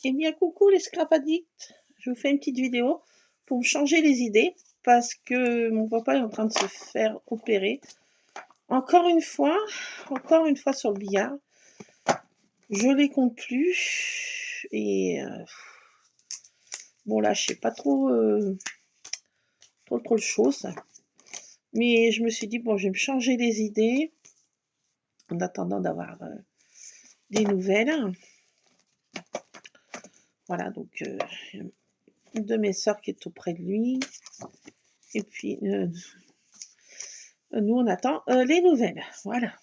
Eh bien, coucou les scrap addicts. Je vous fais une petite vidéo pour me changer les idées parce que mon papa est en train de se faire opérer. Encore une fois sur le billard. Je les compte plus. Et bon, là, je sais pas trop le chaud, ça. Mais je me suis dit, bon, je vais me changer les idées en attendant d'avoir des nouvelles. Voilà, donc une de mes sœurs qui est auprès de lui. Et puis, nous, on attend les nouvelles. Voilà.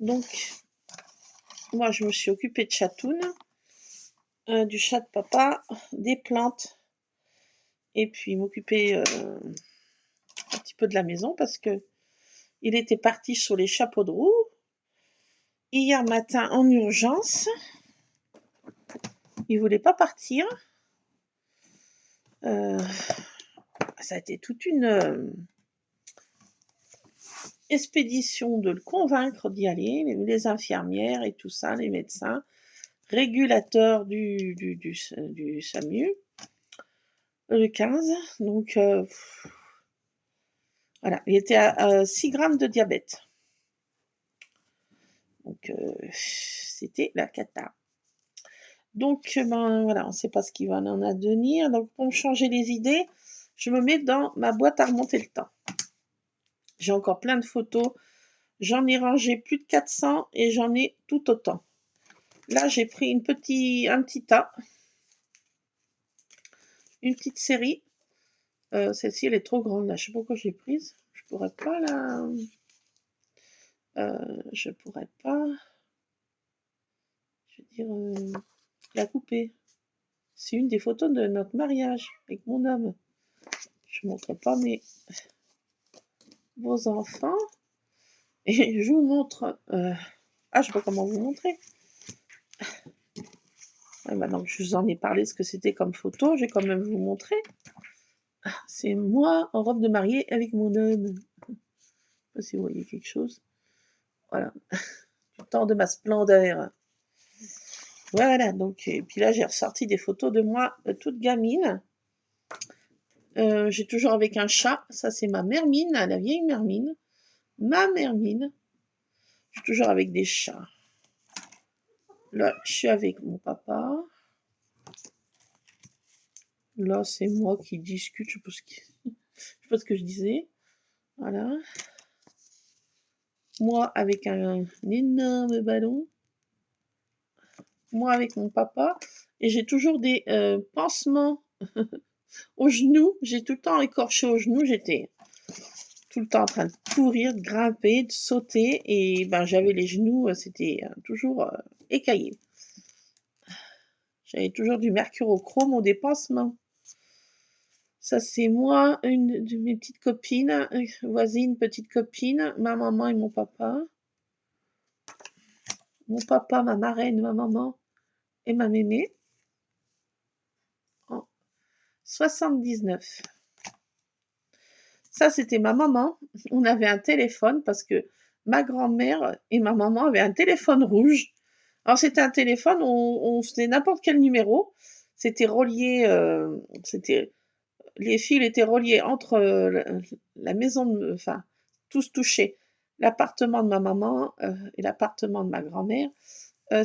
Donc, moi, je me suis occupée de Chatoun, du chat de papa, des plantes, et puis m'occuper un petit peu de la maison parce que il était parti sur les chapeaux de roue. Hier matin, en urgence, il voulait pas partir. Ça a été toute une expédition de le convaincre d'y aller, les infirmières et tout ça, les médecins, régulateurs du SAMU, le 15. Donc, voilà, il était à 6 grammes de diabète. Donc, c'était la cata. Donc, ben voilà, on ne sait pas ce qui va en advenir. Donc, pour me changer les idées, je me mets dans ma boîte à remonter le temps. J'ai encore plein de photos. J'en ai rangé plus de 400 et j'en ai tout autant. Là, j'ai pris un petit tas, une petite série. Celle-ci, elle est trop grande. Là, je sais pas pourquoi je l'ai prise. Je pourrais pas la... je pourrais pas... Je veux dire... la couper. C'est une des photos de notre mariage avec mon homme. Je ne montre pas vos enfants. Et je vous montre... je ne sais pas comment vous montrer. Ouais, maintenant que je vous en ai parlé, ce que c'était comme photo, je vais quand même vous montrer. C'est moi en robe de mariée avec mon homme. Je ne sais pas si vous voyez quelque chose. Voilà. Du temps de ma splendeur. Voilà, donc, et puis là, j'ai ressorti des photos de moi, toute gamine. J'ai toujours avec un chat. Ça, c'est ma Mermine, la vieille Mermine. Ma Mermine. Je suis toujours avec des chats. Là, je suis avec mon papa. Là, c'est moi qui discute. Je sais pas ce que je disais. Voilà. Moi avec un énorme ballon. Moi avec mon papa. Et j'ai toujours des pansements aux genoux. J'ai tout le temps écorché aux genoux. J'étais tout le temps en train de courir, de grimper, de sauter. Et ben, j'avais les genoux, c'était toujours écaillé. J'avais toujours du mercurochrome ou des pansements. Ça, c'est moi, une de mes petites copines, voisine, petite copine, ma maman et mon papa. Mon papa, ma marraine, ma maman et ma mémé. En 79. Ça, c'était ma maman. On avait un téléphone parce que ma grand-mère et ma maman avaient un téléphone rouge. Alors, c'était un téléphone, on faisait n'importe quel numéro. C'était relié, les fils étaient reliés entre la maison, enfin, tous touchés. L'appartement de ma maman et l'appartement de ma grand-mère,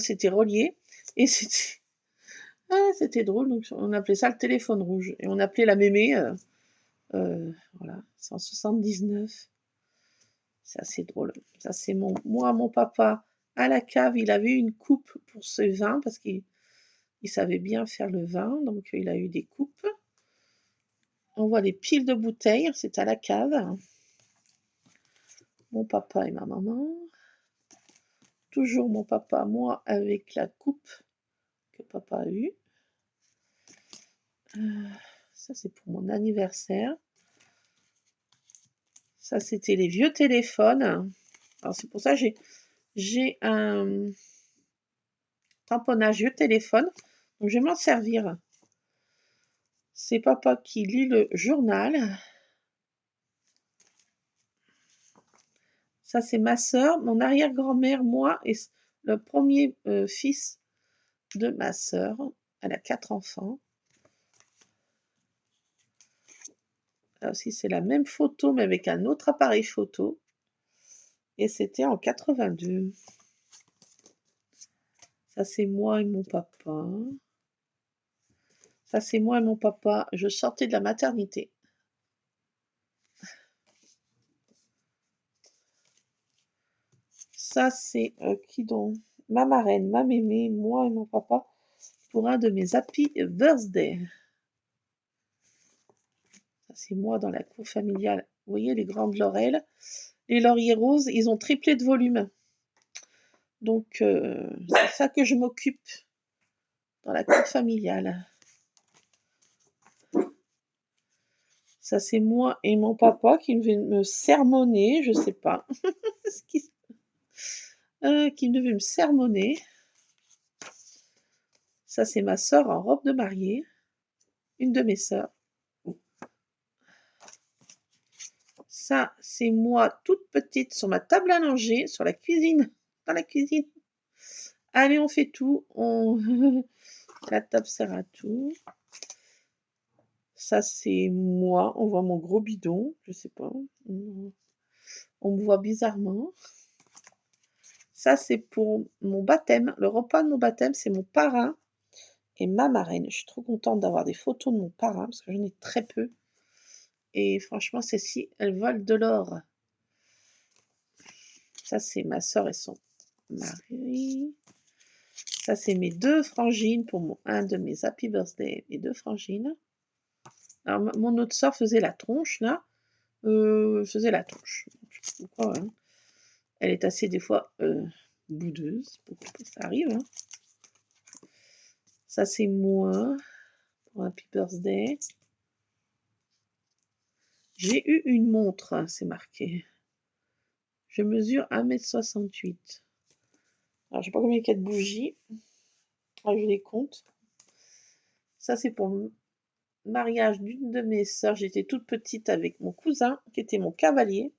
c'était relié. Et c'était drôle. Donc, on appelait ça le téléphone rouge. Et on appelait la mémé, voilà, 179. C'est assez drôle. Ça, c'est moi, mon papa, à la cave, il avait une coupe pour ce vin parce qu'il savait bien faire le vin. Donc, il a eu des coupes. On voit des piles de bouteilles, c'est à la cave. Mon papa et ma maman. Toujours mon papa, moi, avec la coupe que papa a eue. Ça, c'est pour mon anniversaire. Ça, c'était les vieux téléphones. Alors, c'est pour ça que j'ai un tamponnage vieux téléphone. Donc, je vais m'en servir. C'est papa qui lit le journal. Ça, c'est ma sœur, mon arrière-grand-mère, moi et le premier fils de ma sœur. Elle a 4 enfants. Là aussi, c'est la même photo, mais avec un autre appareil photo. Et c'était en 82. Ça, c'est moi et mon papa. Ça, c'est moi et mon papa. Je sortais de la maternité. Ça, c'est qui donc? Ma marraine, ma mémé, moi et mon papa pour un de mes happy birthday. Ça, c'est moi dans la cour familiale. Vous voyez les grandes laurelles. Les lauriers roses, ils ont triplé de volume. Donc, c'est ça que je m'occupe dans la cour familiale. Ça, c'est moi et mon papa qui devait me sermonner, je sais pas. Qui devait me sermonner. Ça, c'est ma sœur en robe de mariée. Une de mes sœurs. Ça, c'est moi toute petite sur ma table à langer, sur la cuisine, dans la cuisine. Allez, on fait tout. La table sert à tout. Ça, c'est moi. On voit mon gros bidon. Je sais pas. On me voit bizarrement. Ça, c'est pour mon baptême. Le repas de mon baptême, c'est mon parrain et ma marraine. Je suis trop contente d'avoir des photos de mon parrain parce que j'en ai très peu. Et franchement, celles-ci, elles volent de l'or. Ça, c'est ma soeur et son mari. Ça, c'est mes 2 frangines pour un de mes happy birthday. Mes 2 frangines. Alors, mon autre soeur faisait la tronche, là. Faisait la tronche. Je sais pas pourquoi, hein. Elle est assez, des fois, boudeuse. Ça arrive, hein. Ça, c'est moi pour happy birthday. J'ai eu une montre, hein, c'est marqué. Je mesure 1,68 m. Alors, je sais pas combien il y a de bougies. Ah, je les compte. Ça, c'est pour le mariage d'une de mes sœurs. J'étais toute petite avec mon cousin, qui était mon cavalier.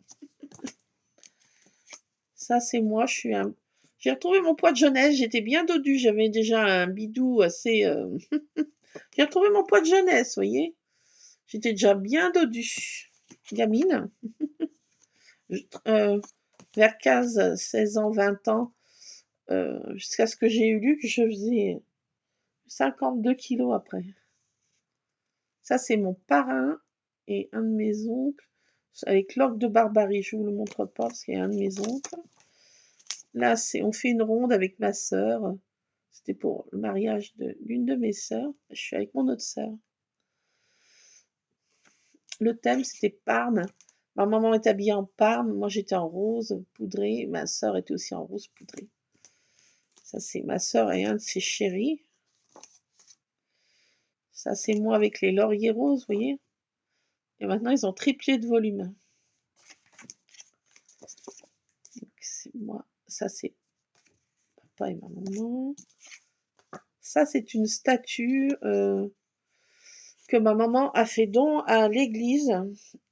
Ça, c'est moi. J'ai retrouvé mon poids de jeunesse. J'étais bien dodue. J'avais déjà un bidou assez... J'ai retrouvé mon poids de jeunesse, vous voyez. J'étais déjà bien dodue. Gamine. Vers 15, 16 ans, 20 ans. Jusqu'à ce que j'ai eu lu que je faisais 52 kilos après. Ça, c'est mon parrain et un de mes oncles avec l'orgue de Barbarie. Je ne vous le montre pas parce qu'il y a un de mes oncles. Là, on fait une ronde avec ma sœur. C'était pour le mariage d'une de mes sœurs. Je suis avec mon autre sœur. Le thème, c'était Parme. Ma maman est habillée en Parme. Moi, j'étais en rose poudré. Ma sœur était aussi en rose poudré. Ça, c'est ma sœur et un de ses chéris. Ça, c'est moi avec les lauriers roses, vous voyez. Et maintenant, ils ont triplé de volume. C'est moi. Ça, c'est papa et ma maman. Ça, c'est une statue que ma maman a fait don à l'église.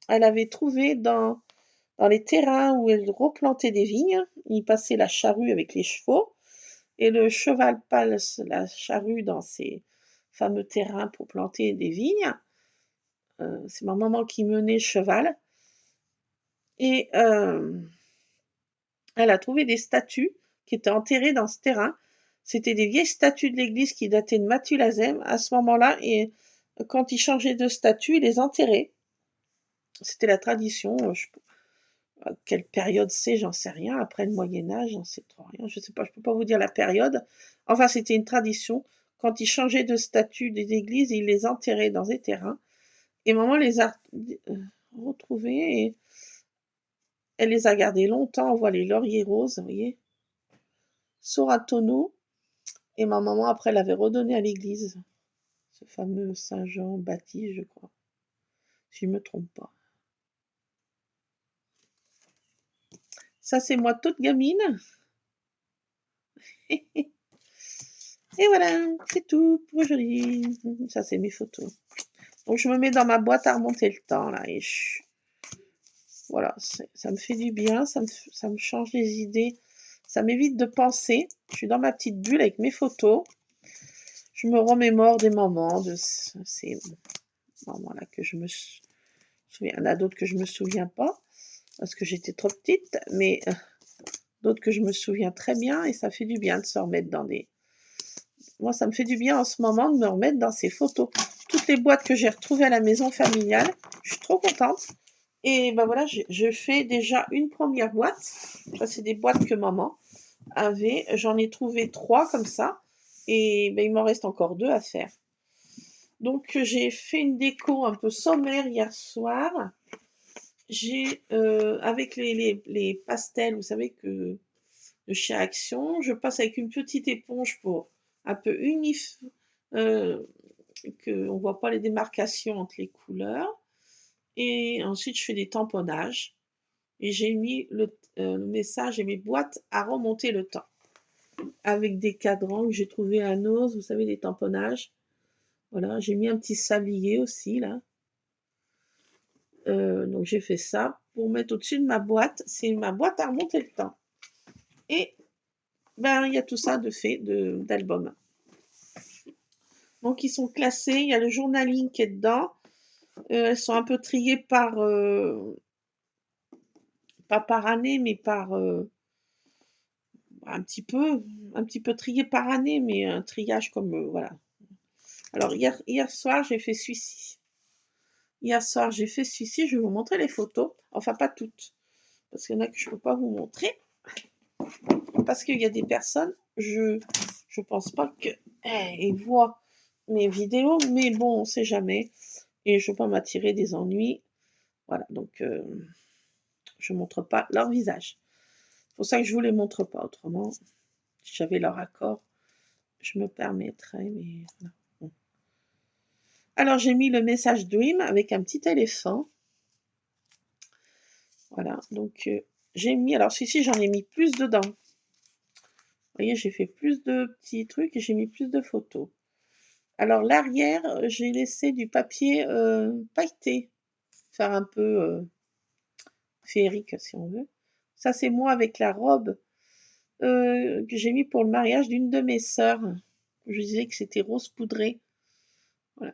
Elle avait trouvé dans les terrains où elle replantait des vignes. Il passait la charrue avec les chevaux. Et le cheval passe la charrue dans ces fameux terrains pour planter des vignes. C'est ma maman qui menait le cheval. Et elle a trouvé des statues qui étaient enterrées dans ce terrain. C'était des vieilles statues de l'église qui dataient de Mathusalem. À ce moment-là, et quand ils changeaient de statue, ils les enterraient. C'était la tradition. À quelle période c'est, j'en sais rien. Après le Moyen-Âge, j'en sais trop rien. Je sais pas, je peux pas vous dire la période. Enfin, c'était une tradition. Quand ils changeaient de statut des églises, ils les enterraient dans des terrains. Et maman les a retrouvés et elle les a gardés longtemps. On voit les lauriers roses, vous voyez. Soratono. Et ma maman, après, l'avait redonné à l'église. Ce fameux Saint Jean Baptiste, je crois. Si je ne me trompe pas. Ça, c'est moi toute gamine. Et voilà, c'est tout pour aujourd'hui. Ça, c'est mes photos. Donc, je me mets dans ma boîte à remonter le temps, là. Et voilà, ça me fait du bien, ça me change les idées. Ça m'évite de penser. Je suis dans ma petite bulle avec mes photos. je me remémore des moments de ces moments-là que je me souviens. Il y en a d'autres que je me souviens pas, parce que j'étais trop petite, mais d'autres que je me souviens très bien, et ça fait du bien de se remettre dans des... Moi, ça me fait du bien en ce moment de me remettre dans ces photos. Toutes les boîtes que j'ai retrouvées à la maison familiale, je suis trop contente. Et ben voilà, je fais déjà une première boîte. Ça, c'est des boîtes que maman avait. J'en ai trouvé 3 comme ça. Et ben, il m'en reste encore 2 à faire. Donc, j'ai fait une déco un peu sommaire hier soir. J'ai, avec les pastels, vous savez que de chez Action, je passe avec une petite éponge pour un peu unifier, qu'on ne voit pas les démarcations entre les couleurs. Et ensuite, je fais des tamponnages. Et j'ai mis le message et mes boîtes à remonter le temps. Avec des cadrans que j'ai trouvé à Nose, vous savez, des tamponnages. Voilà, j'ai mis un petit sablier aussi, là. Donc j'ai fait ça pour mettre au-dessus de ma boîte. C'est ma boîte à remonter le temps. Et ben, il y a tout ça de fait d'albums. Donc ils sont classés, il y a le journaling qui est dedans. Elles sont un peu triées par, pas par année, mais par un petit peu triées par année, mais un triage comme voilà. Alors hier soir j'ai fait celui-ci. Hier soir j'ai fait celui-ci, je vais vous montrer les photos. Enfin pas toutes, parce qu'il y en a que je ne peux pas vous montrer. Parce qu'il y a des personnes, je pense pas qu'ils voient mes vidéos, mais bon, on sait jamais. Et je ne veux pas m'attirer des ennuis. Voilà, donc je ne montre pas leur visage. C'est pour ça que je ne vous les montre pas. Autrement, si j'avais leur accord, je me permettrais, mais voilà. Bon. Alors, j'ai mis le message Dream avec un petit éléphant. Voilà, donc j'ai mis... Alors, celui-ci, j'en ai mis plus dedans. Vous voyez, j'ai fait plus de petits trucs et j'ai mis plus de photos. Alors, l'arrière, j'ai laissé du papier pailleté. Faire un peu féerique, si on veut. Ça, c'est moi avec la robe que j'ai mis pour le mariage d'une de mes sœurs. Je disais que c'était rose poudré. Voilà.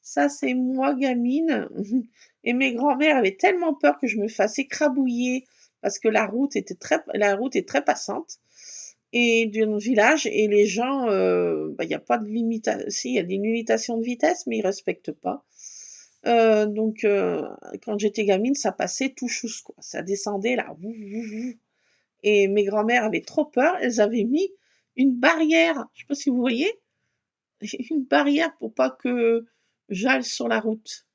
Ça, c'est moi gamine. Et mes grands-mères avaient tellement peur que je me fasse écrabouiller parce que la route est très passante et d'un village et les gens, il n'y a pas de limitation, si, il y a des limitations de vitesse, mais ils respectent pas. Donc, quand j'étais gamine, ça passait tout chousse, quoi. Ça descendait là. Et mes grands-mères avaient trop peur. Elles avaient mis une barrière. Je ne sais pas si vous voyez. Une barrière pour pas que j'aille sur la route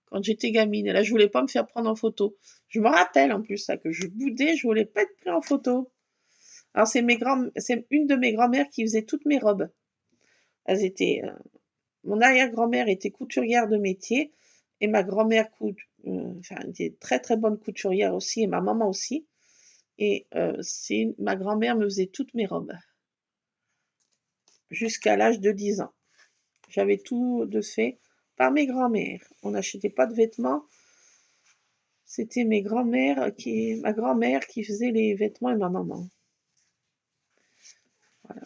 quand j'étais gamine. Et là, je voulais pas me faire prendre en photo. Je me rappelle en plus ça, que je boudais, je voulais pas être pris en photo. Alors c'est une de mes grand-mères qui faisait toutes mes robes. Elles étaient, mon arrière-grand-mère était couturière de métier et ma grand-mère était très très bonne couturière aussi et ma maman aussi. Et ma grand-mère me faisait toutes mes robes jusqu'à l'âge de 10 ans. J'avais tout de fait par mes grands-mères. On n'achetait pas de vêtements. C'était ma grand-mère qui faisait les vêtements et ma maman. Voilà.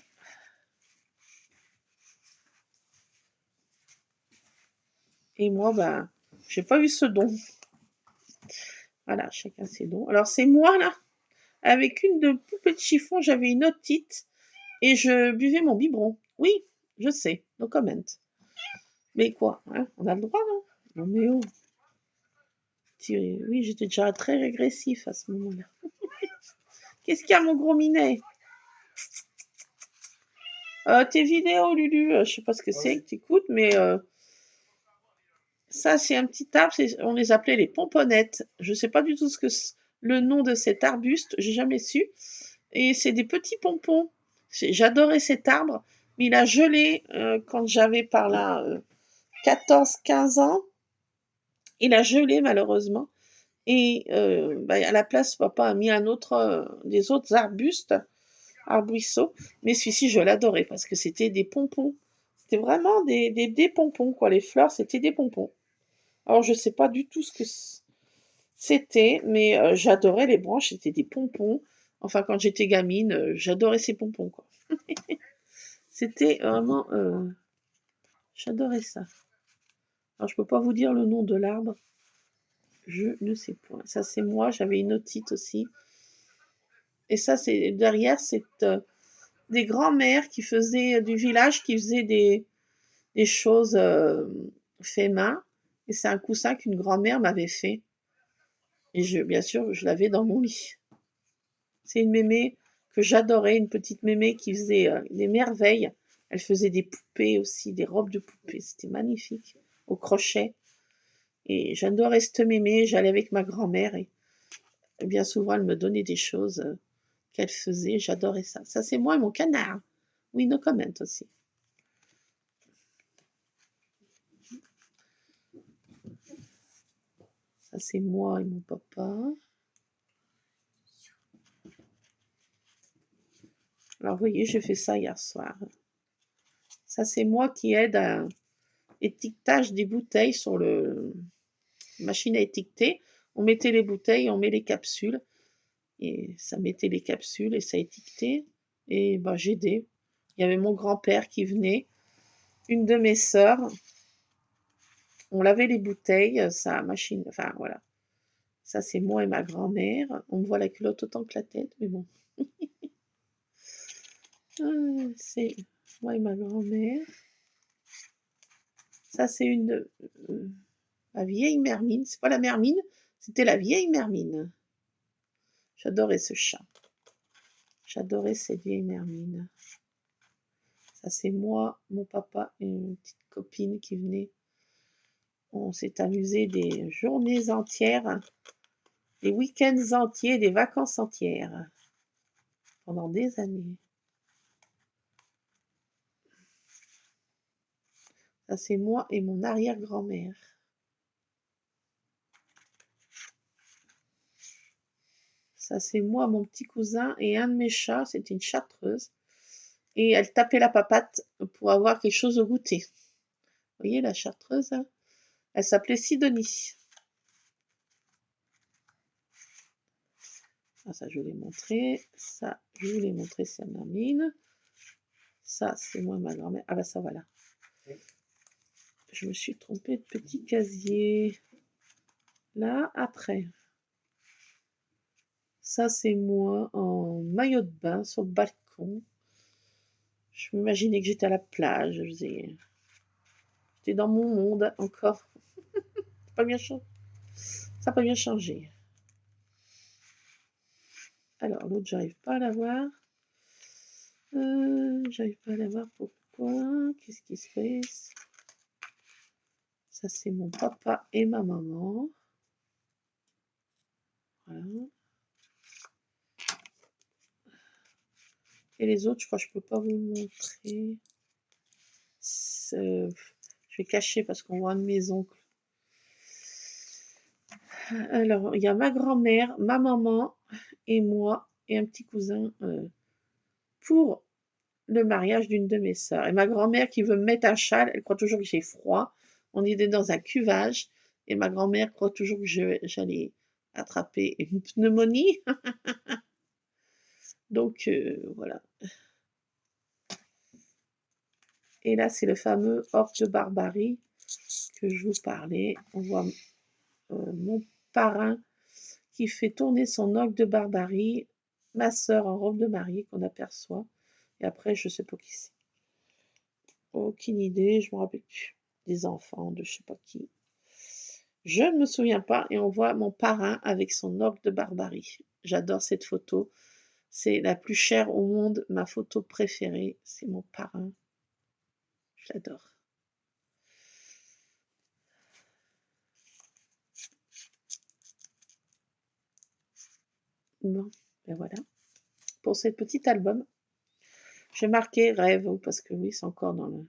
Et moi, ben, j'ai pas eu ce don. Voilà, chacun ses dons. Alors c'est moi là, avec une de poupée de chiffon, j'avais une otite et je buvais mon biberon. Oui, je sais, no comment. Mais quoi, hein, on a le droit, non? Non mais oh. Oui, j'étais déjà très régressif à ce moment-là. Qu'est-ce qu'il y a, mon gros minet? Tes vidéos, Lulu, je sais pas ce que c'est que tu écoutes, mais ça, c'est un petit arbre, on les appelait les pomponnettes. Je sais pas du tout le nom de cet arbuste, j'ai jamais su. Et c'est des petits pompons. J'adorais cet arbre, mais il a gelé quand j'avais par là 14-15 ans. Il a gelé malheureusement. Et à la place, papa a mis des autres arbrisseaux. Mais celui-ci, je l'adorais parce que c'était des pompons. C'était vraiment des pompons, quoi. Les fleurs, c'était des pompons. Alors, je sais pas du tout ce que C'était, mais j'adorais les branches, c'était des pompons. Enfin, quand j'étais gamine, j'adorais ces pompons, quoi. C'était vraiment, j'adorais ça. Alors, je peux pas vous dire le nom de l'arbre, je ne sais point. Ça, c'est moi, j'avais une otite aussi. Et ça, c'est derrière, c'est des grands-mères qui faisaient du village, qui faisaient des choses fait main. Et c'est un coussin qu'une grand-mère m'avait fait. Et bien sûr, je l'avais dans mon lit. C'est une mémé que j'adorais, une petite mémé qui faisait des merveilles. Elle faisait des poupées aussi, des robes de poupées. C'était magnifique, au crochet. Et j'adorais cette mémé. J'allais avec ma grand-mère et bien souvent, elle me donnait des choses qu'elle faisait. J'adorais ça. Ça, c'est moi et mon canard. Oui, no comment aussi. Ça, c'est moi et mon papa. Alors, vous voyez, j'ai fait ça hier soir. Ça, c'est moi qui aide à étiquetage des bouteilles sur le machine à étiqueter. On mettait les bouteilles, on met les capsules. Et ça mettait les capsules et ça étiquetait. Et ben, j'aidais. Il y avait mon grand-père qui venait, une de mes sœurs. On lavait les bouteilles, sa machine, enfin voilà. Ça, c'est moi et ma grand-mère. On me voit la culotte autant que la tête, mais bon. C'est moi et ma grand-mère. Ça, c'est la vieille Mermine. C'est pas la Mermine, c'était la vieille Mermine. J'adorais ce chat. J'adorais cette vieille Mermine. Ça, c'est moi, mon papa et une petite copine qui venait. On s'est amusé des journées entières, des week-ends entiers, des vacances entières, pendant des années. Ça, c'est moi et mon arrière-grand-mère. Ça, c'est moi, mon petit cousin et un de mes chats, c'était une chartreuse. Et elle tapait la papate pour avoir quelque chose au goûter. Vous voyez la chartreuse, hein? Elle s'appelait Sidonie. Ah, ça, je vous l'ai montré. Ça, je vous l'ai montré, c'est ma mine. Ça, c'est moi, ma grand-mère. Ah bah ça, voilà. Je me suis trompée de petit casier. Là, après. Ça, c'est moi en maillot de bain sur le balcon. Je m'imaginais que j'étais à la plage. J'étais dans mon monde encore. Pas bien changé. Ça n'a pas bien changé. Alors, l'autre, j'arrive pas à la voir. J'arrive pas à la voir. Pourquoi? Qu'est-ce qui se passe? Ça, c'est mon papa et ma maman. Voilà. Et les autres, je crois que je peux pas vous montrer. Je vais cacher parce qu'on voit un de mes oncles. Alors, il y a ma grand-mère, ma maman et moi et un petit cousin pour le mariage d'une de mes sœurs. Et ma grand-mère qui veut me mettre un châle, elle croit toujours que j'ai froid. On était dans un cuvage et ma grand-mère croit toujours que j'allais attraper une pneumonie. Donc, voilà. Et là, c'est le fameux orgue de Barbarie que je vous parlais. On voit mon parrain qui fait tourner son orgue de Barbarie, ma sœur en robe de mariée qu'on aperçoit. Et après, je ne sais pas qui c'est. Aucune idée, je me rappelle plus. Des enfants, de je sais pas qui. Je ne me souviens pas. Et on voit mon parrain avec son orgue de Barbarie. J'adore cette photo. C'est la plus chère au monde. Ma photo préférée, c'est mon parrain. Je l'adore. Bon, ben voilà. Pour ce petit album, j'ai marqué rêve, parce que oui, c'est encore dans le...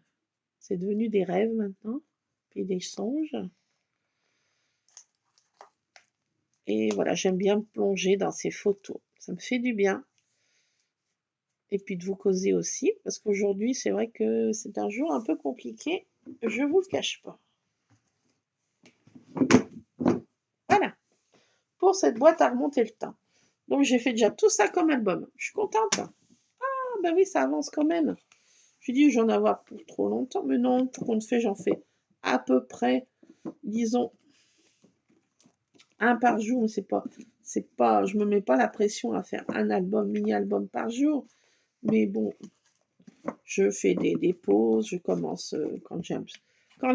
C'est devenu des rêves maintenant, puis des songes. Et voilà, j'aime bien me plonger dans ces photos. Ça me fait du bien. Et puis de vous causer aussi, parce qu'aujourd'hui, c'est vrai que c'est un jour un peu compliqué. Je vous le cache pas. Voilà. pour cette boîte à remonter le temps. Donc j'ai fait déjà tout ça comme album. Je suis contente. Ah ben oui, ça avance quand même. Je dis, j'en avoir pour trop longtemps, mais non, pour qu'on fait, j'en fais à peu près, disons, un par jour. Mais c'est pas, je me mets pas la pression à faire un album, mini-album par jour. Mais bon, je fais des pauses, je commence quand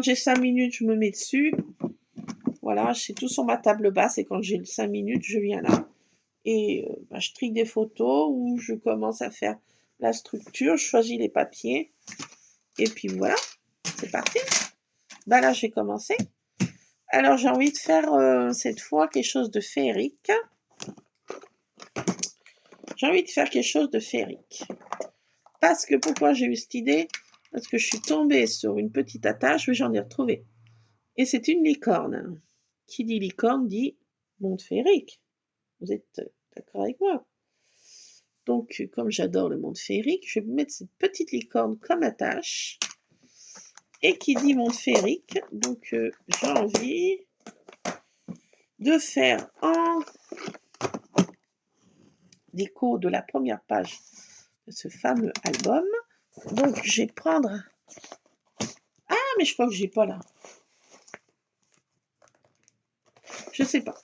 j'ai 5 minutes, je me mets dessus. Voilà, c'est tout sur ma table basse et quand j'ai 5 minutes, je viens là. Et je trie des photos ou je commence à faire la structure, je choisis les papiers. Et puis voilà, c'est parti. Là, j'ai commencé. Alors, j'ai envie de faire cette fois quelque chose de féerique. J'ai envie de faire quelque chose de féerique. Parce que, pourquoi j'ai eu cette idée? Parce que je suis tombée sur une petite attache, mais j'en ai retrouvé. Et c'est une licorne. Qui dit licorne dit monde féerique. Vous êtes d'accord avec moi? Donc, comme j'adore le monde féerique, je vais mettre cette petite licorne comme attache. Et qui dit monde féerique, donc j'ai envie de faire en déco de la première page de ce fameux album. Donc, je vais prendre... Ah, mais je crois que j'ai pas là. Je sais pas.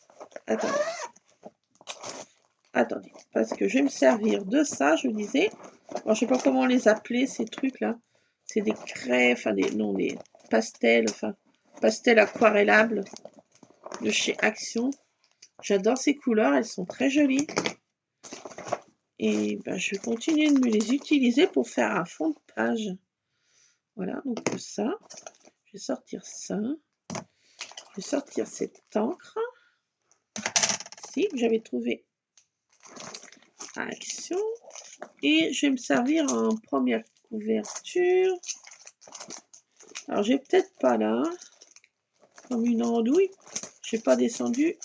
Attendez, parce que je vais me servir de ça, je disais. Alors, je sais pas comment les appeler, ces trucs-là. C'est des craies, enfin, des pastels, enfin, pastels aquarellables de chez Action. J'adore ces couleurs, elles sont très jolies. Et je vais continuer de me les utiliser pour faire un fond de page. Voilà, donc ça. Je vais sortir ça. Je vais sortir cette encre. Ici, que j'avais trouvé à Action. Et je vais me servir en première couverture. Alors, j'ai peut-être pas là, comme une andouille. Je n'ai pas descendu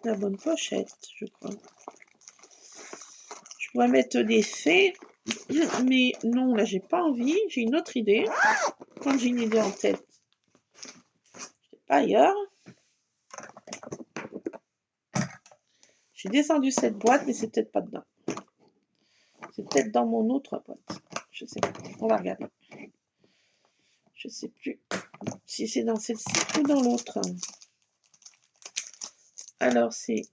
la bonne pochette, je crois. Je pourrais mettre des faits, mais non, là, j'ai pas envie. J'ai une autre idée. Quand j'ai une idée en tête, c'est pas ailleurs. J'ai descendu cette boîte, mais c'est peut-être pas dedans. C'est peut-être dans mon autre boîte. Je sais pas. On va regarder. Je sais plus si c'est dans celle-ci ou dans l'autre. Alors, c'est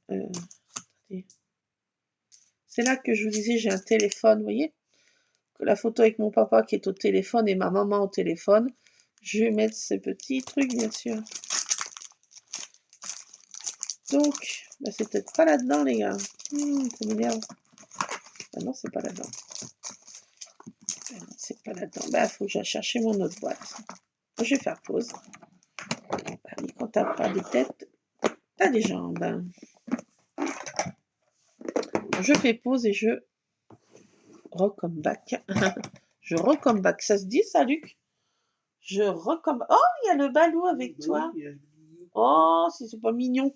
là que je vous disais, j'ai un téléphone, vous voyez, que la photo avec mon papa qui est au téléphone et ma maman au téléphone. Je vais mettre ce petit truc, bien sûr. Donc, c'est peut-être pas là-dedans, les gars. Ça m'énerve. Ah non, c'est pas là-dedans. Ah non, c'est pas là-dedans. Faut que j'aille chercher mon autre boîte. Je vais faire pause. Quand t'as pas des têtes, t'as des jambes. Je fais pause et je recome back. Je recome back. Ça se dit, ça, Luc? Je recome. Oh, il y a le balou avec toi. Oh, si c'est pas mignon.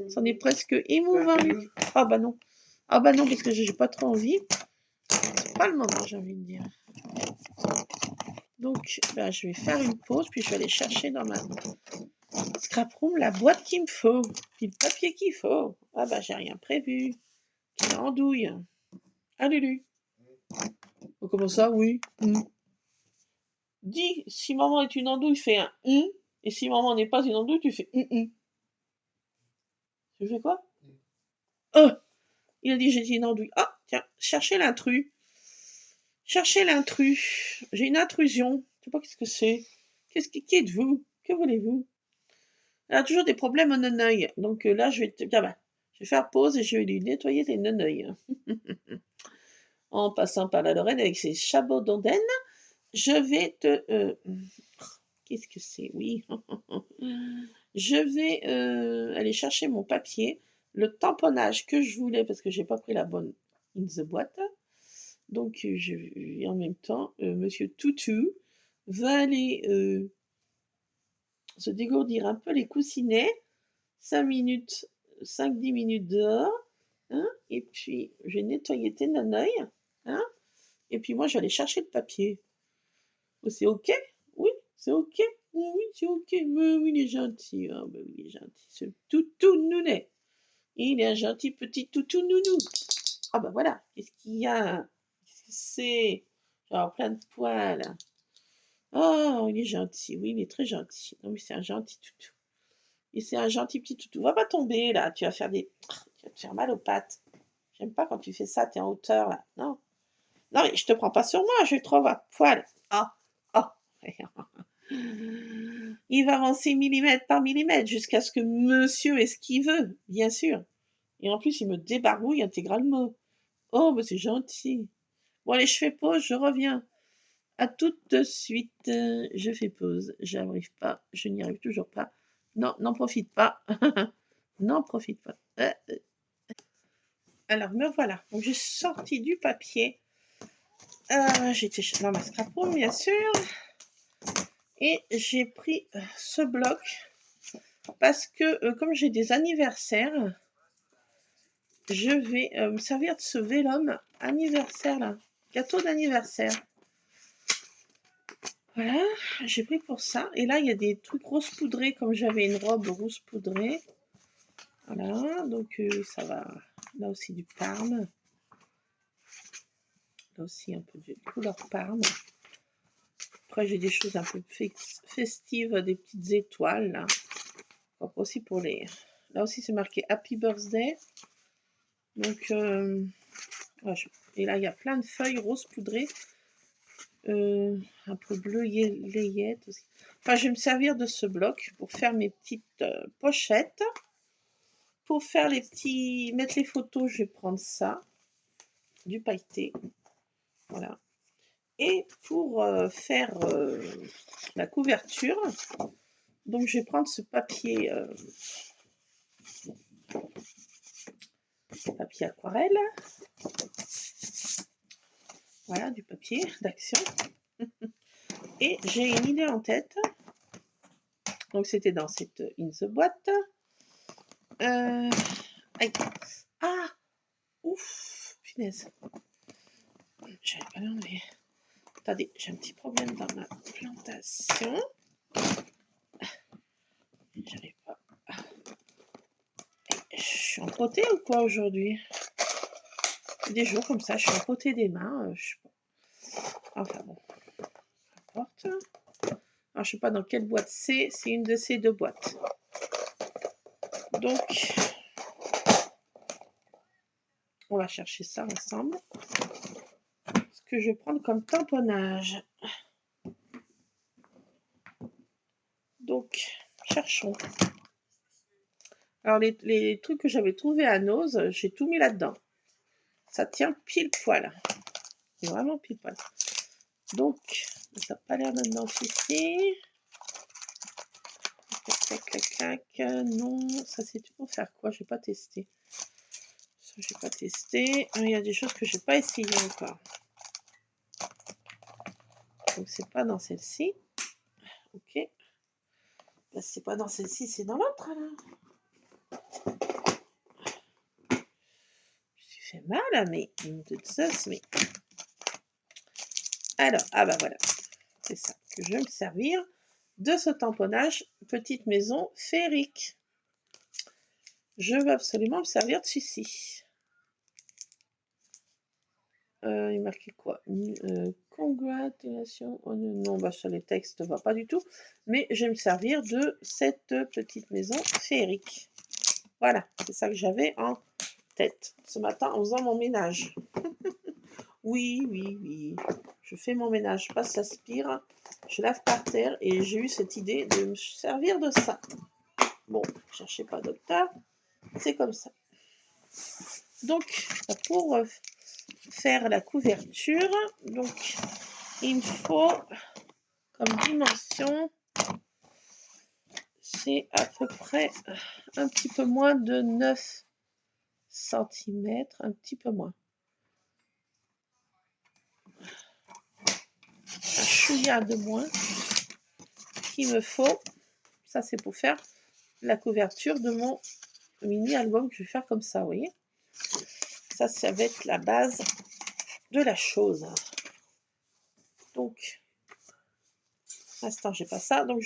C'en est presque émouvant, Luc. Ah bah non. Ah bah non, parce que j'ai pas trop envie. C'est pas le moment, j'ai envie de dire. Donc, je vais faire une pause, puis je vais aller chercher dans ma scrap room la boîte qu'il me faut, puis le papier qu'il faut. Ah bah j'ai rien prévu. Quelle andouille. Ah Lulu. Oh, comment ça, oui. Dis, si maman est une andouille, fais un et si maman n'est pas une andouille, tu fais Tu fais quoi? Oh, il a dit j'ai dit une andouille. Ah, tiens, cherchez l'intrus. Cherchez l'intrus. J'ai une intrusion. Je sais pas qu'est-ce que c'est. Qui êtes-vous? Que voulez-vous? Elle a toujours des problèmes au non-œil. Donc là, je vais je vais faire pause et je vais lui nettoyer les non-œils. En passant par la Lorraine avec ses chapeaux d'ondaine, je vais te... Qu'est-ce que c'est? Oui. Je vais aller chercher mon papier, le tamponnage que je voulais, parce que j'ai pas pris la bonne in the boîte. Donc, en même temps, Monsieur Toutou va aller se dégourdir un peu les coussinets, 5-10 minutes dehors, hein, et puis je vais nettoyer tes naneuils, hein, et puis moi je vais aller chercher le papier. C'est ok? Oui, c'est ok. Oui, c'est ok. Mais oui, il est gentil. Ah, ben oui, il est gentil. Ce toutou nounet. Il est un gentil petit toutou nounou. Ah bah voilà, qu'est-ce qu'il y a? Qu'est-ce que c'est? Genre plein de poils. Oh, il est gentil, oui, il est très gentil. Non mais c'est un gentil toutou. Et c'est un gentil petit toutou. Va pas tomber là, tu vas faire des... Tu vas te faire mal aux pattes. J'aime pas quand tu fais ça, t'es en hauteur là. Non. Non mais je te prends pas sur moi, je trouve à poil. Ah, ah. Il va avancer millimètre par millimètre jusqu'à ce que monsieur ait ce qu'il veut, bien sûr. Et en plus, il me débarbouille intégralement. Oh, mais c'est gentil. Bon, allez, je fais pause, je reviens. À tout de suite. Je fais pause. J'arrive pas. Je n'y arrive toujours pas. Non, n'en profite pas. N'en profite pas. Alors, me voilà. Donc, j'ai sorti du papier. J'étais dans ma scrapbook, bien sûr. Et j'ai pris ce bloc parce que, comme j'ai des anniversaires, je vais me servir de ce vélum anniversaire là. Gâteau d'anniversaire. Voilà, j'ai pris pour ça. Et là, il y a des trucs rose poudrés, comme j'avais une robe rose poudrée. Voilà, donc ça va. Là aussi du parme. Là aussi un peu de couleur parme. Après, j'ai des choses un peu festives, des petites étoiles là. Donc, aussi pour les... Là aussi, c'est marqué Happy Birthday. Donc, ouais, et là, il y a plein de feuilles rose poudrées. Un peu bleu layette aussi. Enfin, je vais me servir de ce bloc pour faire mes petites pochettes. Pour faire les petits... mettre les photos, je vais prendre ça. Du pailleté. Voilà. Et pour faire la couverture, donc je vais prendre ce papier, papier aquarelle. Voilà, du papier d'action. Et j'ai une idée en tête. Donc c'était dans cette in the boîte. Aïe. Ah, ouf, punaise. J'avais pas l'enlever. Attendez, j'ai un petit problème dans ma plantation. J'arrive pas. Je suis empotée ou quoi aujourd'hui? Des jours comme ça, je suis empotée des mains. Je sais pas. Enfin bon, importe. Alors je sais pas dans quelle boîte c'est une de ces deux boîtes. Donc, on va chercher ça ensemble. Ce que je vais prendre comme tamponnage. Donc, cherchons. Alors, les trucs que j'avais trouvés à Nose, j'ai tout mis là-dedans. Ça tient pile poil. C'est vraiment pile poil. Donc, ça n'a pas l'air d'être ici. Clac, clac, clac, clac. Non, ça c'est pour faire quoi? J'ai pas testé. Ça, j'ai pas testé. Il y a des choses que j'ai pas essayé encore. Donc, c'est pas dans celle-ci. Ok. Ben, c'est pas dans celle-ci, c'est dans l'autre alors. Je me suis fait mal, mais une de sauce, mais. Alors, ah bah voilà. C'est ça que je vais me servir de ce tamponnage petite maison féerique. Je veux absolument me servir de ceci. Il est marqué quoi? Congratulations. Oh, non, bah ça les textes ne va pas du tout. Mais je vais me servir de cette petite maison féerique. Voilà, c'est ça que j'avais en tête ce matin en faisant mon ménage. Oui, oui, oui. Je fais mon ménage, je passe l'aspire, je lave par terre et j'ai eu cette idée de me servir de ça. Bon, cherchez pas docteur, c'est comme ça. Donc, pour faire la couverture, donc il me faut comme dimension, c'est à peu près un petit peu moins de 9 cm, un petit peu moins. Un chouïa de moins qu'il me faut. Ça, c'est pour faire la couverture de mon mini-album que je vais faire comme ça, vous voyez. Ça va être la base de la chose. Donc, pour l'instant, j'ai pas ça. Donc,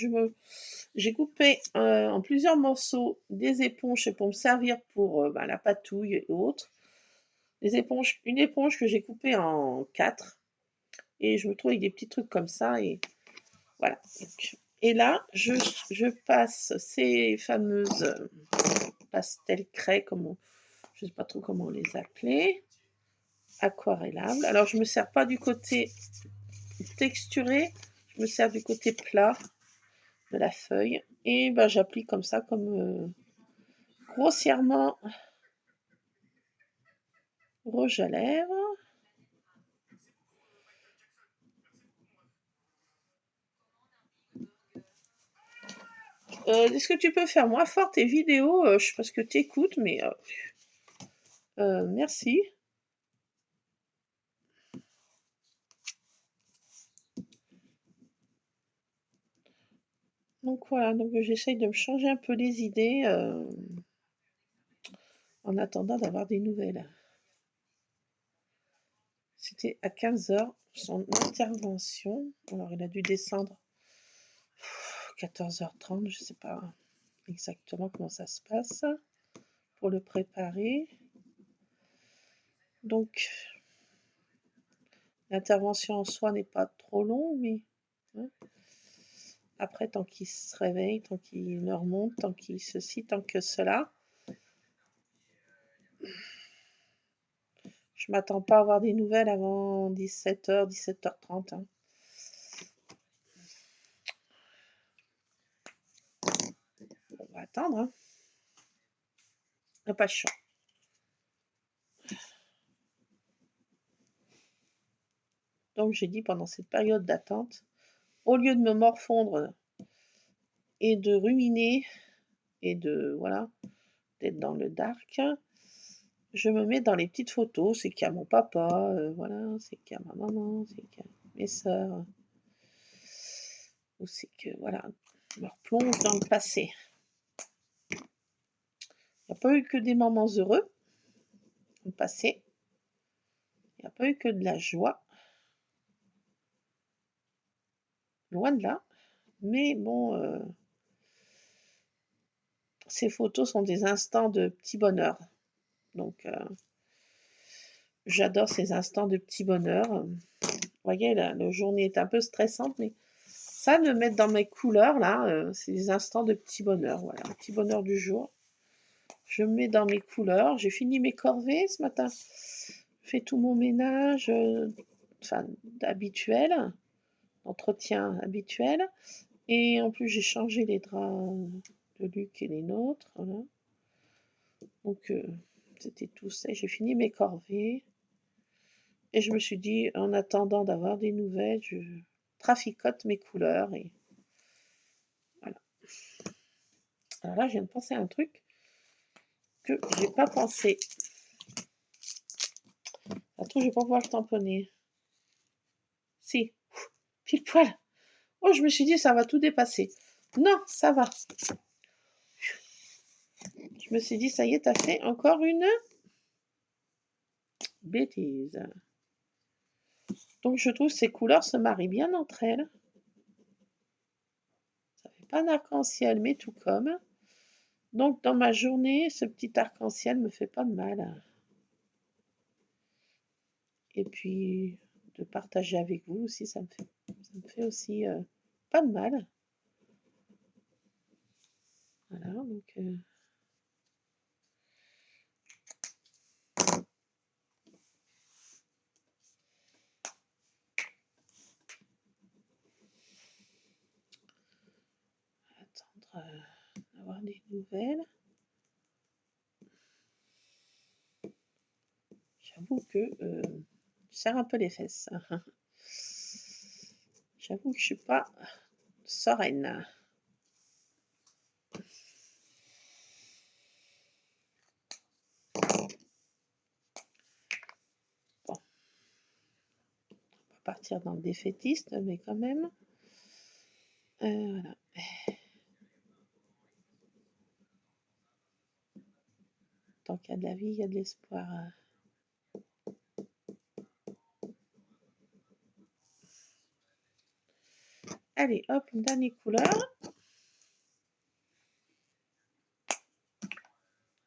J'ai coupé en plusieurs morceaux des éponges pour me servir pour la patouille et autres. Des éponges, une éponge que j'ai coupée en 4 et je me trouve avec des petits trucs comme ça et voilà. Et là, je passe ces fameuses pastel craie, je ne sais pas trop comment les appeler, aquarellables. Alors je me sers pas du côté texturé, je me sers du côté plat de la feuille et ben, j'applique comme ça, comme grossièrement rouge à lèvres. Est-ce que tu peux faire moins fort tes vidéos? Je sais pas ce que tu écoutes, mais merci. Donc voilà, donc j'essaye de me changer un peu les idées en attendant d'avoir des nouvelles. C'était à 15h, son intervention. Alors il a dû descendre 14h30, je ne sais pas exactement comment ça se passe pour le préparer. Donc l'intervention en soi n'est pas trop longue, mais hein, après, tant qu'il se réveille, tant qu'il leur remonte, tant qu'il ceci, tant que cela, je m'attends pas à avoir des nouvelles avant 17h, 17h30. Hein. On va attendre. Hein. On n'a pas le choix. Donc j'ai dit pendant cette période d'attente, au lieu de me morfondre et de ruminer et de voilà d'être dans le dark, je me mets dans les petites photos. C'est qu'il y a mon papa, voilà, c'est qu'il y a ma maman, c'est qu'il y a mes sœurs, ou c'est que voilà, je me replonge dans le passé. Il n'y a pas eu que des moments heureux au passé. Il n'y a pas eu que de la joie. Loin de là. Mais bon, ces photos sont des instants de petit bonheur. Donc, j'adore ces instants de petit bonheur. Vous voyez, la journée est un peu stressante, mais ça, me mettre dans mes couleurs, là, c'est des instants de petit bonheur. Voilà, un petit bonheur du jour. Je me mets dans mes couleurs. J'ai fini mes corvées ce matin. Je fais tout mon ménage, enfin, habituel, entretien habituel. Et en plus, j'ai changé les draps de Luc et les nôtres. Voilà. Donc, c'était tout ça. J'ai fini mes corvées. Et je me suis dit, en attendant d'avoir des nouvelles, je traficote mes couleurs. Et voilà. Alors là, je viens de penser à un truc que j'ai pas pensé. Attends, je vais pas pouvoir le tamponner. Si, pile poil. Oh, je me suis dit, ça va tout dépasser. Non, ça va. Je me suis dit, ça y est, t'as fait encore une bêtise. Donc, je trouve que ces couleurs se marient bien entre elles. Ça fait pas un arc-en-ciel, mais tout comme. Donc, dans ma journée, ce petit arc-en-ciel me fait pas de mal. Et puis, de partager avec vous aussi, ça me fait aussi pas de mal. Voilà, donc... attendre d'avoir des nouvelles. J'avoue que je serre un peu les fesses. J'avoue que je suis pas sereine. Bon, on va partir dans le défaitiste, mais quand même. Voilà. Tant qu'il y a de la vie, il y a de l'espoir. Allez, hop, une dernière couleur.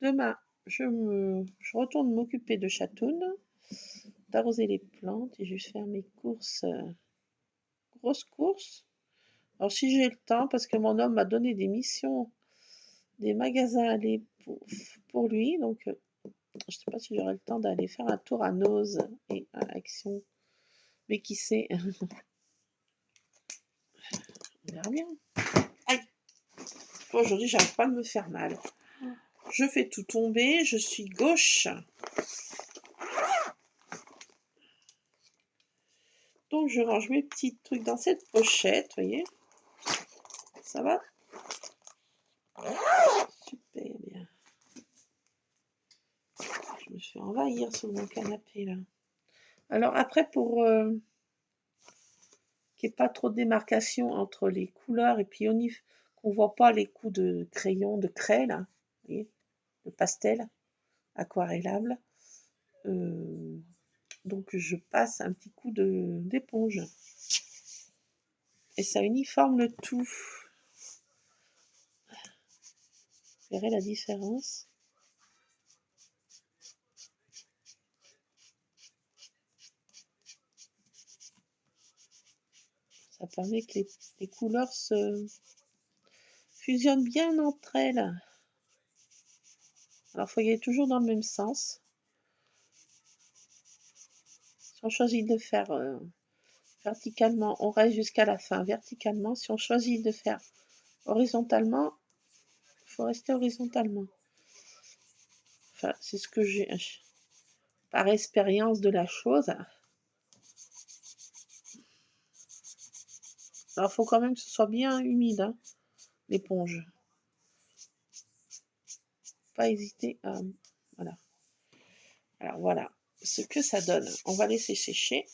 demain, je retourne m'occuper de Chatoun, d'arroser les plantes et juste faire mes courses, grosses courses. Alors si j'ai le temps, parce que mon homme m'a donné des missions, des magasins à aller pour lui, donc je ne sais pas si j'aurai le temps d'aller faire un tour à Nose et à Action, mais qui sait. On verra bien. Aïe. Aujourd'hui, j'arrive pas à me faire mal. Je fais tout tomber, je suis gauche. Donc je range mes petits trucs dans cette pochette, vous voyez. Ça va? Super bien. Je me fais envahir sur mon canapé là. Alors après, pour qu'il n'y ait pas trop de démarcation entre les couleurs et puis qu'on ne voit pas les coups de crayon, de craie là, vous voyez, de pastel aquarellable. Donc je passe un petit coup d'éponge. Et ça uniforme le tout. Vous verrez la différence. Ça permet que les couleurs se fusionnent bien entre elles. Alors, il faut y aller toujours dans le même sens. Si on choisit de faire verticalement, on reste jusqu'à la fin verticalement. Si on choisit de faire horizontalement, il faut rester horizontalement. Enfin, c'est ce que j'ai par expérience de la chose. Alors, il faut quand même que ce soit bien humide, hein, l'éponge. Pas hésiter à... Voilà. Alors, voilà ce que ça donne. On va laisser sécher.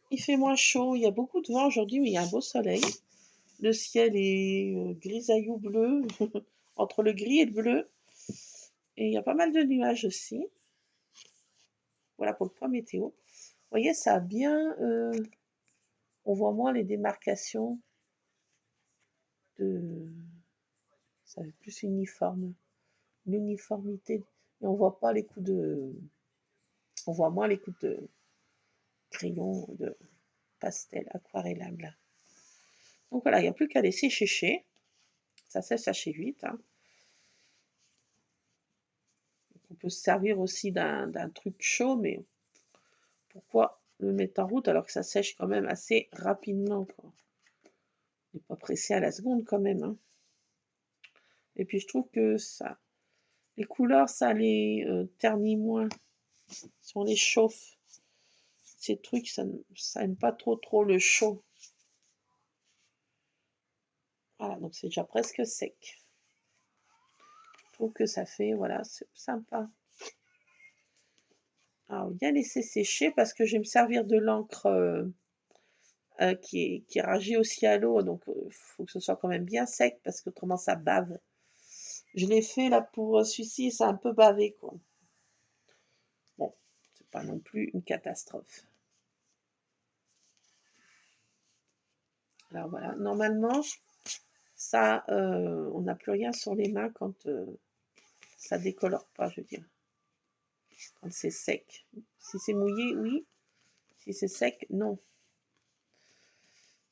Il fait moins chaud, il y a beaucoup de vent aujourd'hui, mais il y a un beau soleil. Le ciel est grisaillou bleu, entre le gris et le bleu. Et il y a pas mal de nuages aussi. Voilà pour le point météo. Vous voyez, ça a bien... on voit moins les démarcations de... Ça fait plus uniforme. L'uniformité. Mais on voit pas les coups de... On voit moins les coups de crayon, de pastel aquarellable. Donc voilà, il n'y a plus qu'à laisser sécher. Ça sèche assez vite. Hein. On peut se servir aussi d'un truc chaud, mais pourquoi le mettre en route alors que ça sèche quand même assez rapidement, quoi. On n'est pas pressé à la seconde quand même. Hein. Et puis je trouve que ça, les couleurs, ça les ternit moins. Si on les chauffe, ces trucs, ça n'aime pas trop le chaud. Voilà, donc c'est déjà presque sec. Je trouve que ça fait, voilà, c'est sympa. Alors, bien laisser sécher parce que je vais me servir de l'encre qui est ragée aussi à l'eau, donc il faut que ce soit quand même bien sec parce qu'autrement ça bave. Je l'ai fait là pour celui-ci et ça a un peu bavé, quoi. Bon, c'est pas non plus une catastrophe. Alors voilà, normalement, ça, on n'a plus rien sur les mains quand ça décolore pas, je veux dire. Quand c'est sec. Si c'est mouillé, oui. Si c'est sec, non.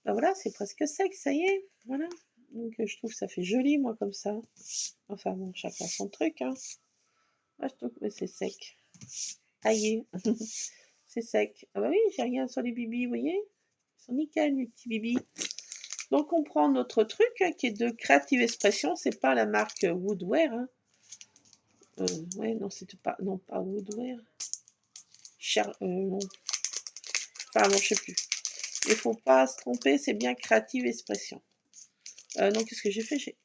Ben voilà, c'est presque sec, ça y est. Voilà. Donc je trouve que ça fait joli, moi, comme ça. Enfin bon, chacun son truc, hein. Moi, je trouve que c'est sec. Taillé. C'est sec. Ah bah oui, j'ai rien sur les bibis, vous voyez. Ils sont nickel, mes petits bibis. Donc on prend notre truc hein, qui est de Creative Expression. C'est pas la marque Woodwear. Hein. Ouais, non, c'était pas... Non, pas Woodwear. Non. Enfin bon, je sais plus. Il faut pas se tromper, c'est bien Creative Expression. Donc qu'est-ce que j'ai fait?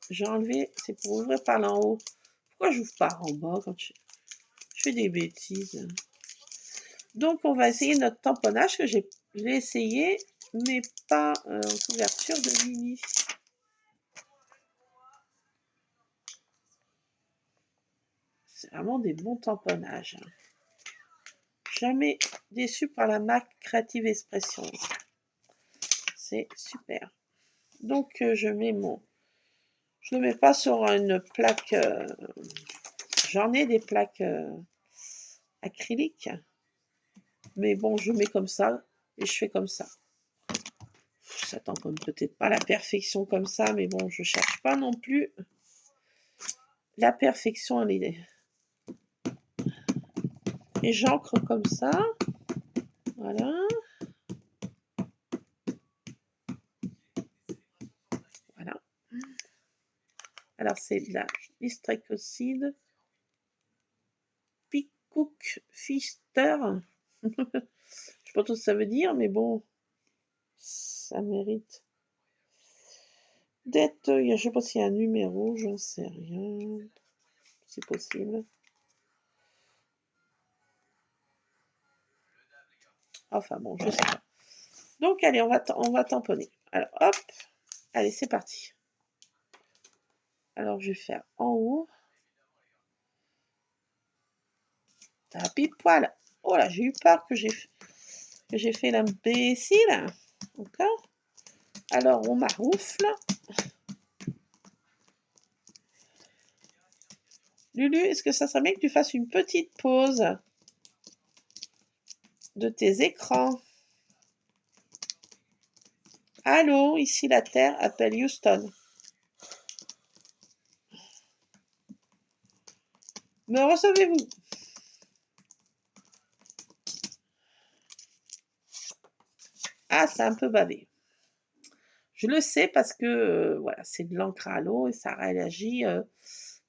J'ai enlevé, c'est pour ouvrir par en haut. Pourquoi j'ouvre par en bas quand je fais des bêtises? Donc on va essayer notre tamponnage que je l'ai essayé, mais pas en couverture de mini. C'est vraiment des bons tamponnages. Jamais déçu par la marque Creative Expression. C'est super. Donc, je mets mon... Je ne le mets pas sur une plaque... J'en ai des plaques acryliques. Mais bon, je mets comme ça et je fais comme ça. Ça tend comme peut-être pas la perfection comme ça, mais bon, je cherche pas non plus la perfection. Et j'encre comme ça. Voilà. Voilà. Alors, c'est de la Listrécocide Picook Fister. Je sais pas tout ce que ça veut dire, mais bon, ça mérite d'être... Je sais pas s'il y a un numéro, j'en sais rien. C'est possible. Enfin bon, je sais pas. Donc, allez, on va tamponner. Alors, hop. Allez, c'est parti. Alors, je vais faire en haut. À pile poil. Oh là, j'ai eu peur que j'ai fait l'imbécile. D'accord. Alors, on maroufle. Lulu, est-ce que ça serait bien que tu fasses une petite pause de tes écrans? Allô, ici la Terre appelle Houston. Me recevez-vous? Ah, c'est un peu bavé. Je le sais parce que voilà, c'est de l'encre à l'eau et ça réagit.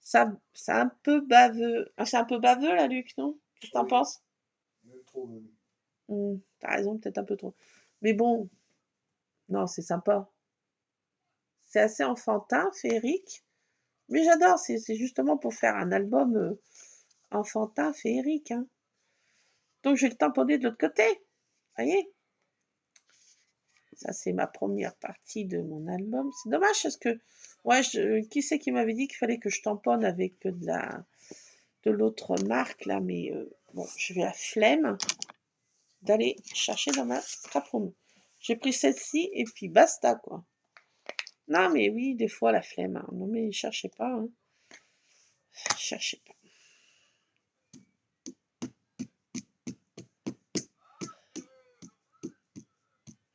Ça, c'est un peu baveux. Ah, c'est un peu baveux là, Luc, non? Qu'est-ce que t'en penses? T'as raison, peut-être un peu trop. Mais bon, non, c'est sympa. C'est assez enfantin, féerique. Mais j'adore, c'est justement pour faire un album enfantin, féerique. Hein. Donc je vais le tamponner de l'autre côté. Vous voyez? Ça, c'est ma première partie de mon album. C'est dommage parce que, ouais, qui c'est qui m'avait dit qu'il fallait que je tamponne avec de l'autre marque là, mais bon, j'ai la flemme d'aller chercher dans ma scraproom. J'ai pris celle-ci et puis basta quoi. Non mais oui, des fois la flemme. Hein. Non mais cherchez pas. Hein. Cherchez pas.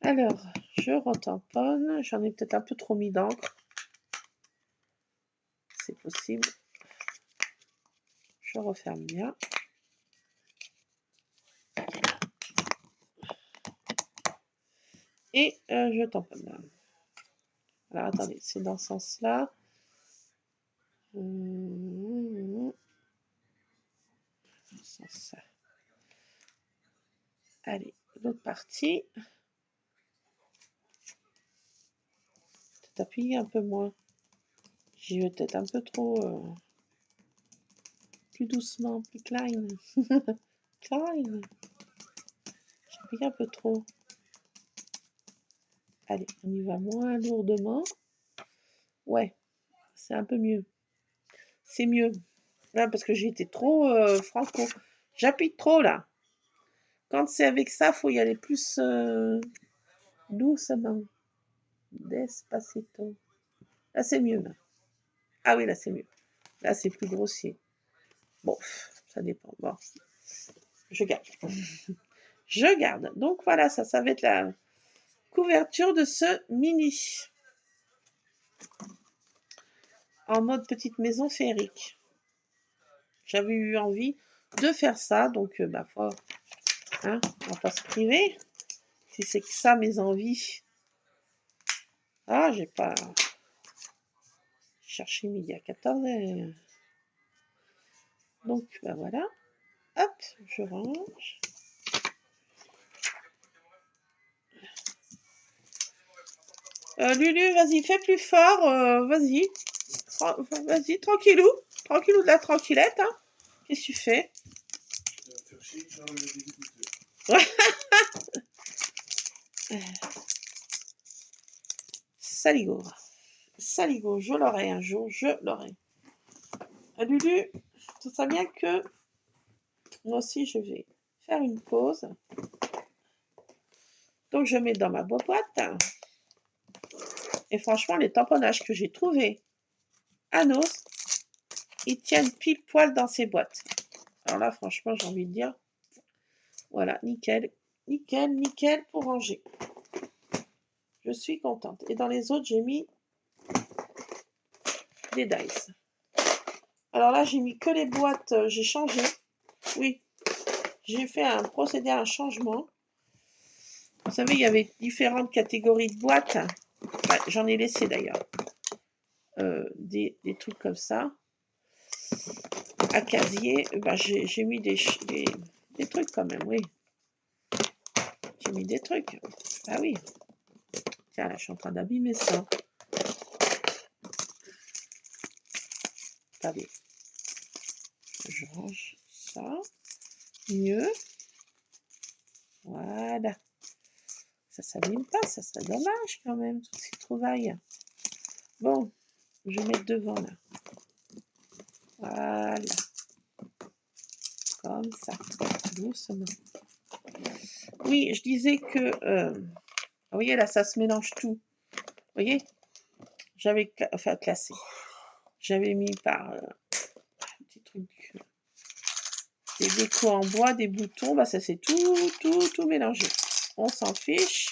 Alors, je retamponne. J'en ai peut-être un peu trop mis d'encre. C'est possible. Je referme bien. Et je tamponne. Alors attendez, c'est dans ce sens-là. Allez, l'autre partie. Peut-être appuyer un peu moins. J'y vais peut-être un peu trop. Plus doucement, plus Klein. Klein. J'appuie un peu trop. Allez, on y va moins lourdement. Ouais, c'est un peu mieux. C'est mieux. Là, parce que j'ai été trop franco. J'appuie trop là. Quand c'est avec ça, faut y aller plus doucement. Despacito. Là, c'est mieux. Là. Ah oui, là, c'est mieux. Là, c'est plus grossier. Bon, ça dépend. Bon, je garde. Je garde. Donc voilà, ça va être la couverture de ce mini. En mode petite maison féerique. J'avais eu envie de faire ça, donc bah, hein, on va pas se priver. Si c'est que ça mes envies. Ah, j'ai pas cherché midi à 14h. Donc bah voilà. Hop, je range. Lulu, vas-y, fais plus fort, vas-y. Vas-y, tranquillou. Tranquillou de la tranquillette, hein. Qu'est-ce que tu fais? Saligo. Saligo, je l'aurai un jour, je l'aurai. Lulu, tu sais bien que moi aussi je vais faire une pause. Donc je mets dans ma boîte. Et franchement, les tamponnages que j'ai trouvés à Nos, ils tiennent pile poil dans ces boîtes. Alors là, franchement, j'ai envie de dire, voilà, nickel, nickel, nickel pour ranger. Je suis contente. Et dans les autres, j'ai mis des dice. Alors là, j'ai mis que les boîtes, j'ai changé. Oui, j'ai fait un procédé à un changement. Vous savez, il y avait différentes catégories de boîtes. Ouais, j'en ai laissé d'ailleurs. Des trucs comme ça. À casier, ben j'ai mis des trucs quand même, oui. J'ai mis des trucs. Ah oui. Tiens, là, je suis en train d'abîmer ça. Attendez. Je range ça. Mieux. Voilà. Ça s'abîme pas, ça serait dommage quand même, toutes ces trouvailles. Bon, je vais mettre devant là. Voilà. Comme ça. Doucement. Oui, je disais que... vous voyez, là, ça se mélange tout. Vous voyez? J'avais classé. J'avais mis par petit truc, des décos en bois, des boutons, bah ça c'est tout mélangé. On s'en fiche.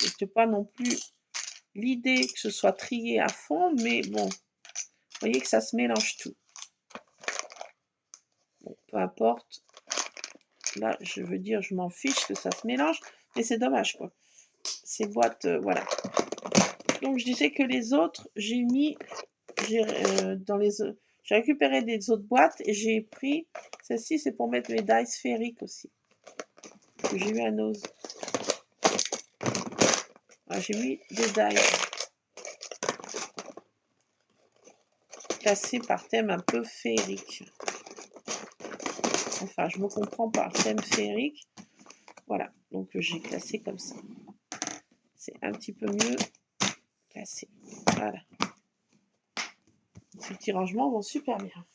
C'était pas non plus l'idée que ce soit trié à fond, mais bon, vous voyez que ça se mélange tout. Bon, peu importe. Là, je veux dire, je m'en fiche que ça se mélange, mais c'est dommage quoi. Ces boîtes, voilà. Donc je disais que les autres, j'ai mis, j'ai récupéré des autres boîtes et j'ai pris, celle-ci c'est pour mettre mes dice sphériques aussi, que j'ai eu à Nose. Ah, j'ai mis des dice classés par thème un peu féerique. Enfin, je me comprends par thème féerique. Voilà, donc j'ai classé comme ça. C'est un petit peu mieux classé. Voilà. Ces petits rangements vont super bien.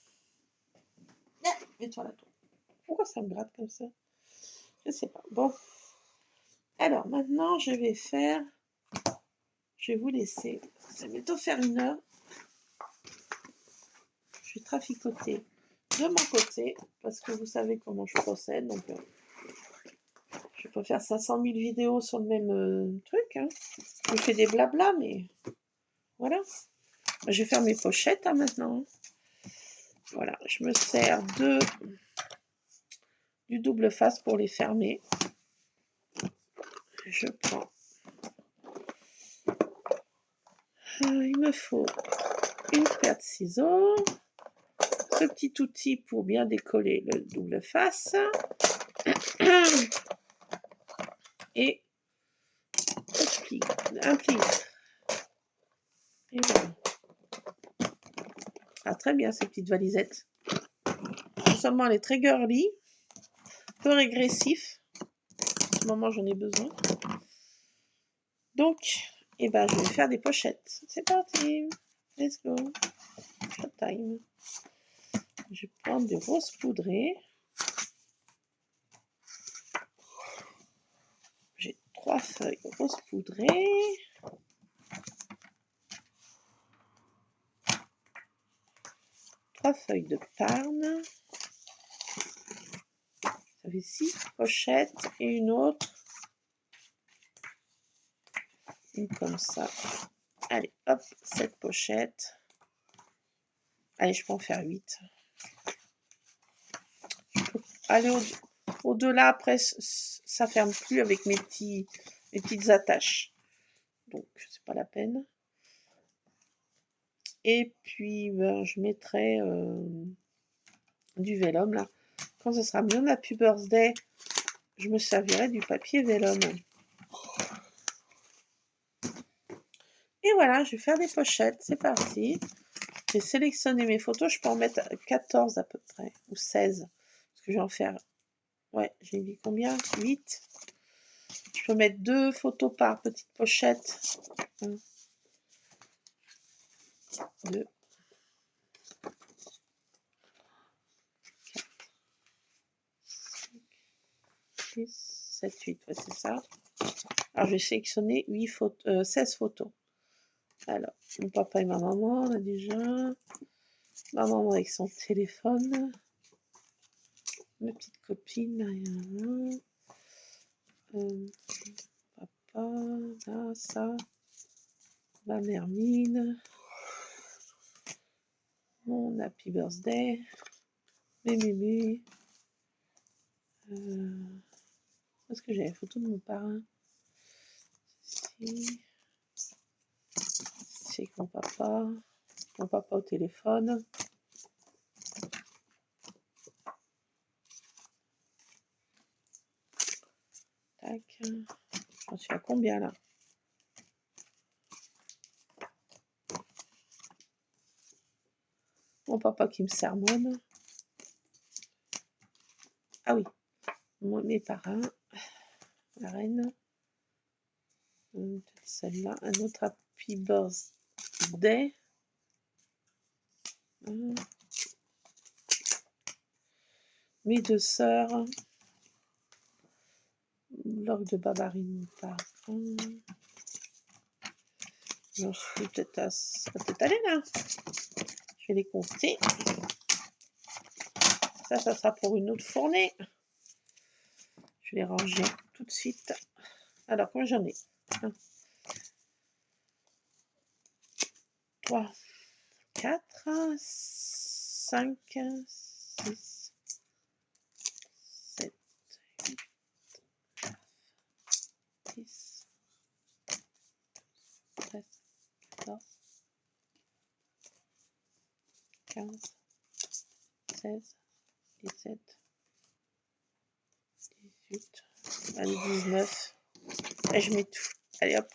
Mets-toi là-dedans. Pourquoi ça me gratte comme ça? Je sais pas. Bon. Alors, maintenant, je vais faire... Je vais vous laisser. Ça va bientôt faire 1 heure. Je vais traficoter de mon côté, parce que vous savez comment je procède. Donc, je peux faire 500 000 vidéos sur le même truc. Hein. Je fais des blabla, mais voilà. Je vais faire mes pochettes hein, maintenant. Voilà, je me sers du double face pour les fermer. Je prends. Il me faut une paire de ciseaux. Ce petit outil pour bien décoller le double face. Et un pli. Et voilà. Ah, très bien ces petites valisettes. Non seulement elle est très girly, peu régressif. En ce moment j'en ai besoin. Donc, eh ben, je vais faire des pochettes. C'est parti. Let's go. Showtime. Je vais prendre des roses poudrées. J'ai 3 feuilles roses poudrées. Trois feuilles de Parme. Ça fait 6 pochettes et une autre. Une comme ça. Allez, hop, 7 pochettes. Allez, je peux en faire 8. Je peux aller au-delà, après, ça ferme plus avec mes petites attaches. Donc, c'est pas la peine. Et puis, ben, je mettrai du vélum, là. Quand ce sera mieux, ma Happy Birthday, je me servirai du papier vélum. Et voilà, je vais faire des pochettes. C'est parti. J'ai sélectionné mes photos. Je peux en mettre 14 à peu près, ou 16. Parce que je vais en faire... Ouais, j'ai dit combien? 8. Je peux mettre 2 photos par petite pochette. 1, 2, 4, 5, 6, 7, 8. Ouais, c'est ça. Alors, j'ai sélectionné 16 photos. Alors, mon papa et ma maman, là déjà. Ma maman avec son téléphone. Ma petite copine, là, il y en a. Papa, là, ça. Ma Hermine. Mon happy birthday. Mes mémés. Est-ce que j'ai la photo de mon parrain? Ici. C'est avec mon papa. Mon papa au téléphone. Tac. J'en suis à combien là? Mon papa qui me sermonne. Ah oui. Mes parrains. La reine. Peut-être celle-là. Un autre happy birthday. Mes deux sœurs. Log de babarine par je suis peut-être allée là. Je vais les compter. Ça sera pour une autre fournée. Je vais les ranger tout de suite. Alors, combien j'en ai? 1, 3, 4, 5, 6, 7, 8, 10, 13, 14, 15, 16, 17, 18, allez, 19. Et je mets tout. Allez hop.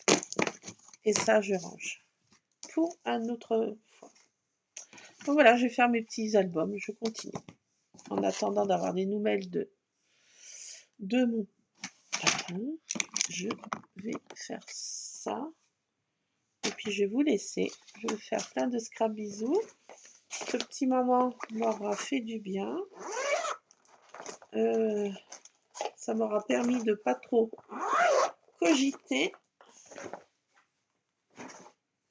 Et ça, je range. Pour un autre fois. Donc voilà, je vais faire mes petits albums. Je continue. En attendant d'avoir des nouvelles de mon papa, je vais faire ça. Et puis je vais vous laisser. Je vais faire plein de scrap bisous. Ce petit moment m'aura fait du bien. Ça m'aura permis de pas trop cogiter.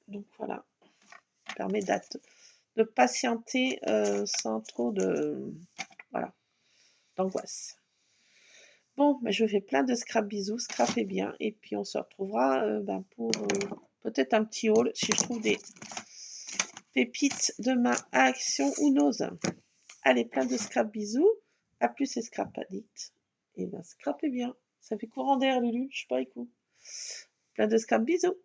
Donc voilà. Ça permet de patienter sans trop de d'angoisse. Bon, je fais plein de scrap bisous, scrapez bien, et puis on se retrouvera pour peut-être un petit haul si je trouve des pépites de ma Action Uno's. Allez, plein de scrap bisous, à plus et scrap addict, et scrapez bien, ça fait courant d'air Lulu, je sais pas écoute. Plein de scrap bisous.